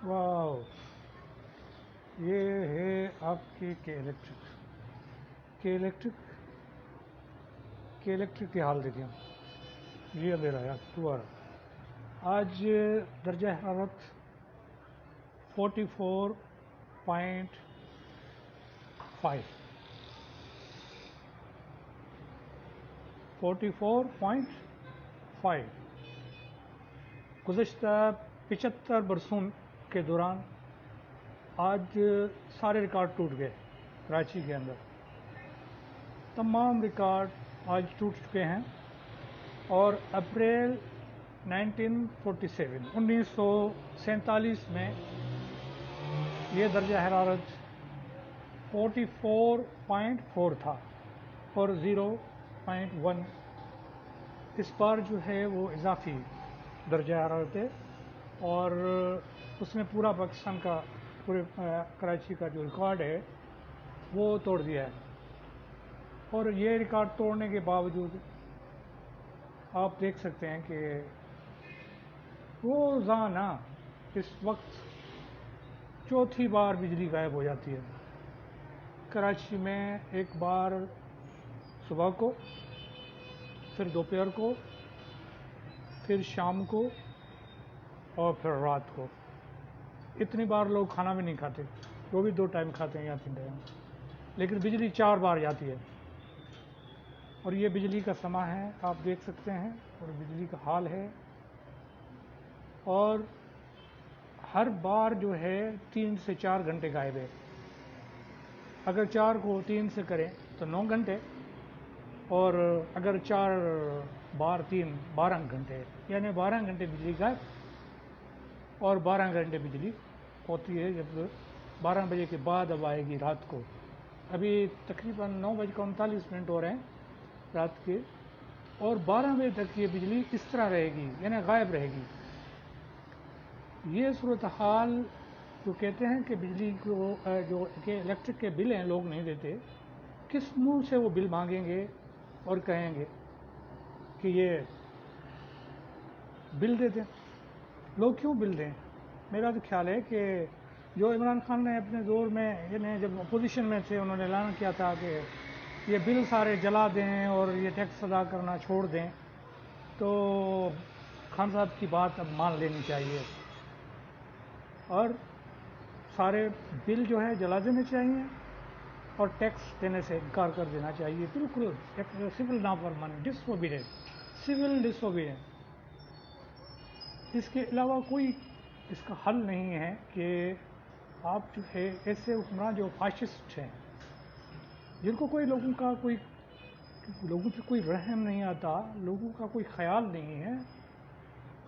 واو، یہ ہے آپ کے الیکٹرک کے حال دیکھیں. یہ اندھیرا ہے دوبارہ. آج درجہ حرارت 44.5 گزشتہ 75 برسوں کے دوران آج سارے ریکارڈ ٹوٹ گئے. کراچی کے اندر تمام ریکارڈ آج ٹوٹ چکے ہیں. اور اپریل 1947 میں یہ درجہ حرارت 44.4 تھا اور 0.1 اس بار جو ہے وہ اضافی درجہ حرارت ہے. اور اس نے پورا پاکستان کا پورے کراچی کا جو ریکارڈ ہے وہ توڑ دیا ہے. اور یہ ریکارڈ توڑنے کے باوجود آپ دیکھ سکتے ہیں کہ روزانہ اس وقت چوتھی بار بجلی غائب ہو جاتی ہے. کراچی میں ایک بار صبح کو، پھر دوپہر کو، پھر شام کو اور پھر رات کو. اتنی بار لوگ کھانا بھی نہیں کھاتے، وہ بھی 2 ٹائم کھاتے ہیں یا 3 ٹائم، لیکن بجلی 4 بار جاتی ہے. اور یہ بجلی کا سما ہے، آپ دیکھ سکتے ہیں، اور بجلی کا حال ہے. اور ہر بار جو ہے 3 سے 4 گھنٹے غائب ہے. اگر 4 کو 3 سے کریں تو 9 گھنٹے، اور اگر 4 بار 3 12 گھنٹے، یعنی 12 گھنٹے بجلی غائب اور 12 گھنٹے بجلی ہوتی ہے. جب 12 بجے کے بعد اب آئے گی رات کو. ابھی تقریباً 9:39 ہو رہے ہیں رات کے، اور 12 بجے تک یہ بجلی اس طرح رہے گی، یعنی غائب رہے گی. یہ صورتحال جو کہتے ہیں کہ بجلی کو جو کہ الیکٹرک کے بل ہیں لوگ نہیں دیتے، کس منہ سے وہ بل مانگیں گے اور کہیں گے کہ یہ بل دے دیں؟ لوگ کیوں بل دیں؟ میرا تو خیال ہے کہ جو عمران خان نے اپنے دور میں، یعنی جب اپوزیشن میں تھے، انہوں نے اعلان کیا تھا کہ یہ بل سارے جلا دیں اور یہ ٹیکس ادا کرنا چھوڑ دیں، تو خان صاحب کی بات اب مان لینی چاہیے اور سارے بل جو ہے جلا دینے چاہیے اور ٹیکس دینے سے انکار کر دینا چاہیے. بالکل سول نافرمانی، سول ڈس اوبیڈینس. اس کے علاوہ کوئی اس کا حل نہیں ہے کہ آپ جو ہے ایسے حکمران جو فاشسٹ ہیں، جن کو لوگوں پہ کوئی رحم نہیں آتا، لوگوں کا کوئی خیال نہیں ہے.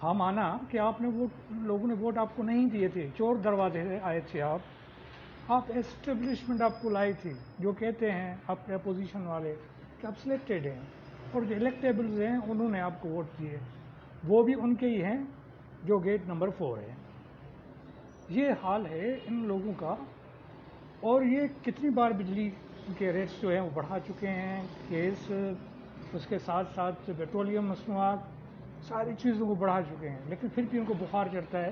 ہاں مانا کہ آپ نے لوگوں نے ووٹ آپ کو نہیں دیے تھے، چور دروازے سے آئے تھے، آپ اسٹیبلشمنٹ آپ کو لائی تھی، جو کہتے ہیں اپنے اپوزیشن والے کہ آپ سلیکٹڈ ہیں، اور جو الیکٹیبلز ہیں انہوں نے آپ کو ووٹ دیے، وہ بھی ان کے ہی ہیں جو گیٹ نمبر 4 ہے. یہ حال ہے ان لوگوں کا. اور یہ کتنی بار بجلی کے ریٹس جو ہیں وہ بڑھا چکے ہیں، گیس، اس کے ساتھ ساتھ پیٹرولیم مصنوعات، ساری چیزوں کو بڑھا چکے ہیں، لیکن پھر بھی ان کو بخار چڑھتا ہے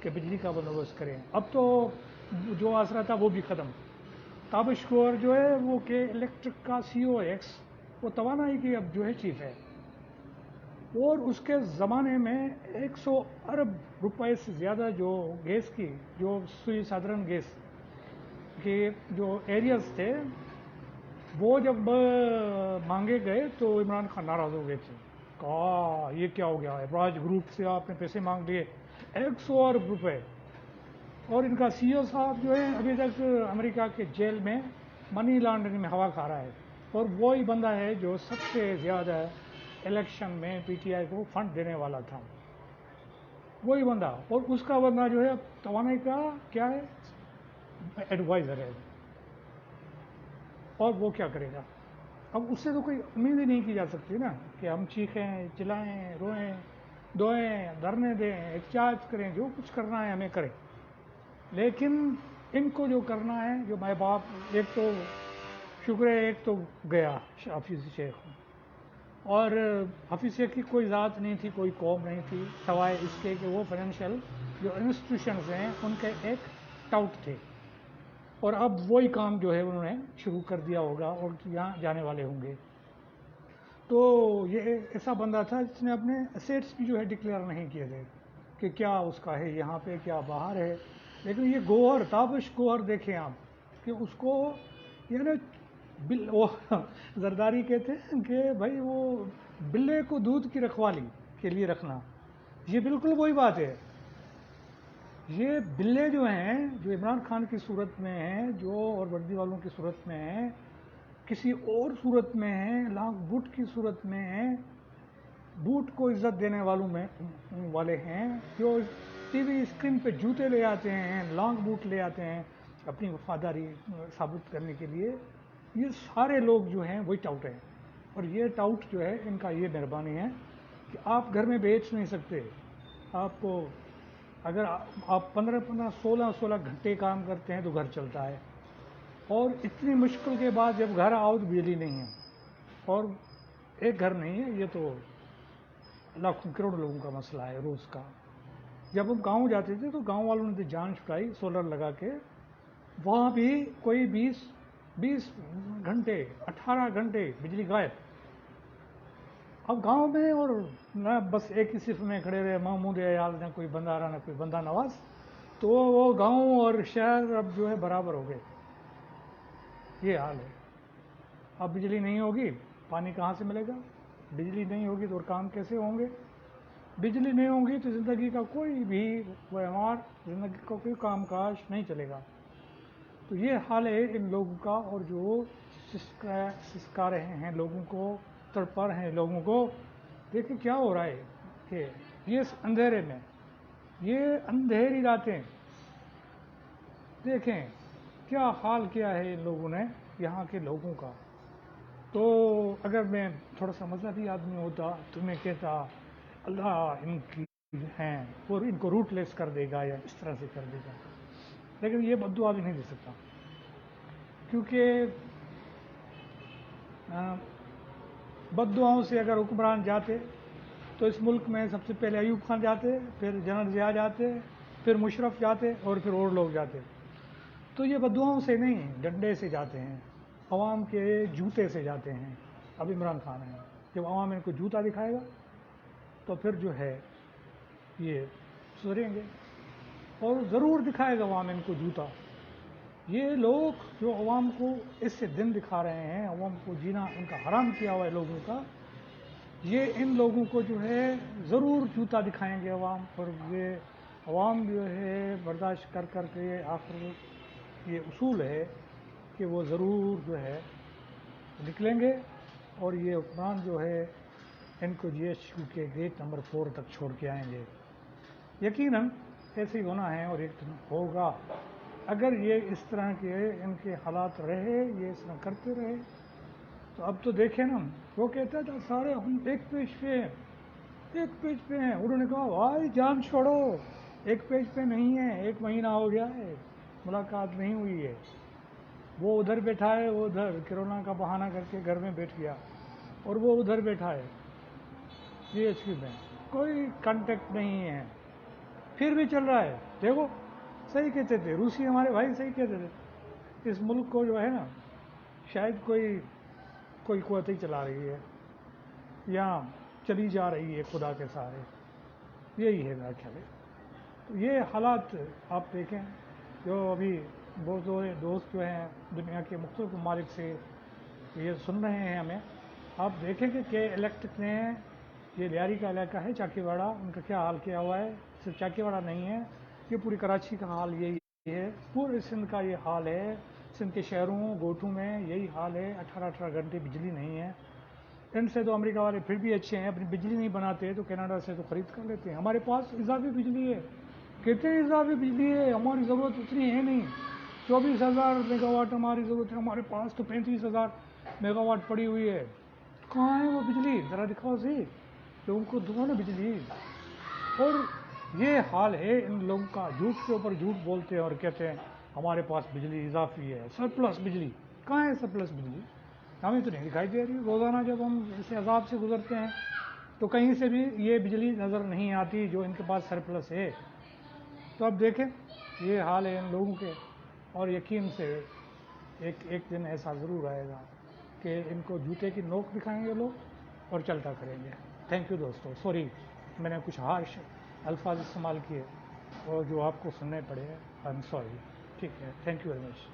کہ بجلی کا بندوبست کریں. اب تو جو آسرا تھا وہ بھی ختم. تابش کور جو ہے وہ کہ الیکٹرک کا COX، وہ توانائی کی اب جو ہے چیف ہے، اور اس کے زمانے میں 100 ارب روپے سے زیادہ جو گیس کی، جو سوئی سادرن گیس کے جو ایریاز تھے، وہ جب مانگے گئے تو عمران خان ناراض ہو گئے تھے. کہا یہ کیا ہو گیا، ابراج گروپ سے آپ نے پیسے مانگ لیے 100 ارب روپے. اور ان کا CEO صاحب جو ہے ابھی تک امریکہ کے جیل میں منی لانڈرنگ میں ہوا کھا رہا ہے. اور وہی بندہ ہے جو سب سے زیادہ الیکشن میں PTI کو فنڈ دینے والا تھا، وہی بندہ. اور اس کا بندہ جو ہے توانائی کا کیا ہے، ایڈوائزر ہے. اور وہ کیا کرے گا؟ اب اس سے تو کوئی امید ہی نہیں کی جا سکتی نا کہ ہم چیخیں، چلائیں، روئیں، دوئیں، دھرنے دیں، احتجاج کریں، جو کچھ کرنا ہے ہمیں کریں. لیکن ان کو جو کرنا ہے، جو مائی باپ، ایک تو شکر ہے ایک تو گیا حافظ شیخ، اور حفیظ شیخ کی کوئی ذات نہیں تھی، کوئی قوم نہیں تھی، سوائے اس کے کہ وہ فائنینشیل جو انسٹیٹیوشنز ہیں ان کے ایک ٹاؤٹ تھے، اور اب وہی کام جو ہے انہوں نے شروع کر دیا ہوگا اور یہاں جانے والے ہوں گے. تو یہ ایسا بندہ تھا جس نے اپنے اسیٹس بھی جو ہے ڈکلیئر نہیں کیے تھے کہ کیا اس کا ہے یہاں پہ، کیا باہر ہے. لیکن یہ گوہر، تابش گوہر دیکھیں آپ کہ اس کو یعنی وہ زرداری کہتے ہیں کہ بھائی وہ بلے کو دودھ کی رکھوالی کے لیے رکھنا، یہ بالکل وہی بات ہے. یہ بلے جو ہیں، جو عمران خان کی صورت میں ہیں، جو اور وردی والوں کی صورت میں ہیں، کسی اور صورت میں ہیں، لانگ بوٹ کی صورت میں ہیں، بوٹ کو عزت دینے والوں میں والے ہیں، جو ٹی وی اسکرین پہ جوتے لے آتے ہیں، لانگ بوٹ لے آتے ہیں اپنی وفاداری ثابت کرنے کے لیے. یہ سارے لوگ جو ہیں وہی ٹاؤٹ ہیں، اور یہ ٹاؤٹ جو ہے ان کا یہ مہربانی ہے کہ آپ گھر میں بیچ نہیں سکتے. آپ کو اگر آپ 15 16 گھنٹے کام کرتے ہیں تو گھر چلتا ہے، اور اتنی مشکل کے بعد جب گھر آؤ تو بجلی نہیں ہے. اور ایک گھر نہیں ہے، یہ تو لاکھوں کروڑوں لوگوں کا مسئلہ ہے روز کا. جب ہم گاؤں جاتے تھے تو گاؤں والوں نے تو جان چھٹائی سولر لگا کے، وہاں بھی کوئی 20 گھنٹے 18 گھنٹے بجلی غائب. اب گاؤں میں اور نہ بس ایک ہی صف میں کھڑے رہے محمود عیال، نہ کوئی بندہ رہا نہ کوئی بندہ نواز، تو وہ گاؤں اور شہر اب جو ہے برابر ہو گئے. یہ حال ہے. اب بجلی نہیں ہوگی پانی کہاں سے ملے گا؟ بجلی نہیں ہوگی تو اور کام کیسے ہوں گے؟ بجلی نہیں ہوگی تو زندگی کا کوئی بھی ویوہار، زندگی کا کوئی کام کاج نہیں چلے گا. تو یہ حال ہے ان لوگوں کا، اور جو سسکا رہے ہیں لوگوں کو، تڑپا رہے ہیں لوگوں کو. دیکھیں کیا ہو رہا ہے کہ یہ اندھیرے میں، یہ اندھیری راتیں، دیکھیں کیا حال کیا ہے ان لوگوں نے یہاں کے لوگوں کا. تو اگر میں تھوڑا سا مذہبی آدمی ہوتا تو میں کہتا اللہ ان کی ہیں اور ان کو روٹ لیس کر دے گا یا اس طرح سے کر دے گا. لیکن یہ بد دعا بھی نہیں دے سکتا، کیونکہ بد دعاؤں سے اگر حکمران جاتے تو اس ملک میں سب سے پہلے ایوب خان جاتے، پھر جنرل ضیاء جاتے، پھر مشرف جاتے، اور پھر اور لوگ جاتے. تو یہ بد دعاؤں سے نہیں، ڈنڈے سے جاتے ہیں، عوام کے جوتے سے جاتے ہیں. اب عمران خان ہیں، جب عوام ان کو جوتا دکھائے گا تو پھر جو ہے یہ سدھریں گے، اور ضرور دکھائے گا عوام ان کو جوتا. یہ لوگ جو عوام کو اس سے دن دکھا رہے ہیں، عوام کو جینا ان کا حرام کیا ہوا ہے لوگوں کا، یہ ان لوگوں کو جو ہے ضرور جوتا دکھائیں گے عوام. اور یہ عوام جو ہے برداشت کر کر کے آخر یہ اصول ہے کہ وہ ضرور جو ہے نکلیں گے، اور یہ حکمران جو ہے ان کو جی ایچ کیو کے گیٹ نمبر 4 تک چھوڑ کے آئیں گے. یقیناً ایسے ہی ہونا ہے اور ایک دن ہوگا. اگر یہ اس طرح کے ان کے حالات رہے، یہ اس طرح کرتے رہے، تو اب تو دیکھیں نا، وہ کہتا تھا سارے ہم ایک پیج پہ ہیں، ایک پیج پہ ہیں. انہوں نے کہا بھائی جان چھوڑو، ایک پیج پہ نہیں ہے، 1 مہینہ ہو گیا ہے ملاقات نہیں ہوئی ہے. وہ ادھر بیٹھا ہے، وہ ادھر کرونا کا بہانہ کر کے گھر میں بیٹھ گیا، اور وہ ادھر بیٹھا ہے جی ایچ کیو میں، کوئی کانٹیکٹ نہیں ہے، پھر بھی چل رہا ہے. دیکھو صحیح کہتے تھے روسی ہمارے بھائی، صحیح کہتے تھے اس ملک کو جو ہے نا شاید کوئی قوت ہی چلا رہی ہے، یا چلی جا رہی ہے خدا کے سہارے. یہی ہے میرا خیال ہے. تو یہ حالات آپ دیکھیں، جو ابھی بہت دوست جو ہیں دنیا کے مختلف ممالک سے یہ سن رہے ہیں ہمیں، آپ دیکھیں کہ الیکٹرک نے یہ لیاری کا علاقہ ہے چاکی واڑہ، ان کا کیا حال کیا ہوا ہے. صرف چاکی واڑہ نہیں ہے، یہ پوری کراچی کا حال یہی ہے، پورے سندھ کا یہ حال ہے. سندھ کے شہروں گوٹھوں میں یہی حال ہے، 18 گھنٹے بجلی نہیں ہے. ان سے تو امریکہ والے پھر بھی اچھے ہیں، اپنی بجلی نہیں بناتے تو کینیڈا سے تو خرید کر لیتے ہیں. ہمارے پاس اضافی بجلی ہے، کتنے اضافی بجلی ہے، ہماری ضرورت اتنی ہے نہیں. 24,000 میگا واٹ ہماری ضرورت ہے، ہمارے پاس تو 35,000 میگا واٹ پڑی ہوئی ہے. کہاں ہے وہ بجلی؟ ذرا دکھاؤ سی، لوگوں کو دو نا بجلی. اور یہ حال ہے ان لوگوں کا، جھوٹ کے اوپر جھوٹ بولتے ہیں اور کہتے ہیں ہمارے پاس بجلی اضافی ہے، سرپلس بجلی. کہاں ہے سرپلس بجلی؟ ہمیں تو نہیں دکھائی دے رہی. روزانہ جب ہم اس عذاب سے گزرتے ہیں تو کہیں سے بھی یہ بجلی نظر نہیں آتی جو ان کے پاس سرپلس ہے. تو اب دیکھیں یہ حال ہے ان لوگوں کے, اور یقین سے ایک دن ایسا ضرور آئے گا کہ ان کو جوتے کی نوک دکھائیں گے لوگ اور چلتا کریں گے. تھینک یو دوستو, سوری میں نے کچھ ہارش الفاظ استعمال کیے اور جو آپ کو سننے پڑے. I am sorry. ٹھیک ہے, تھینک یو ویری مچ.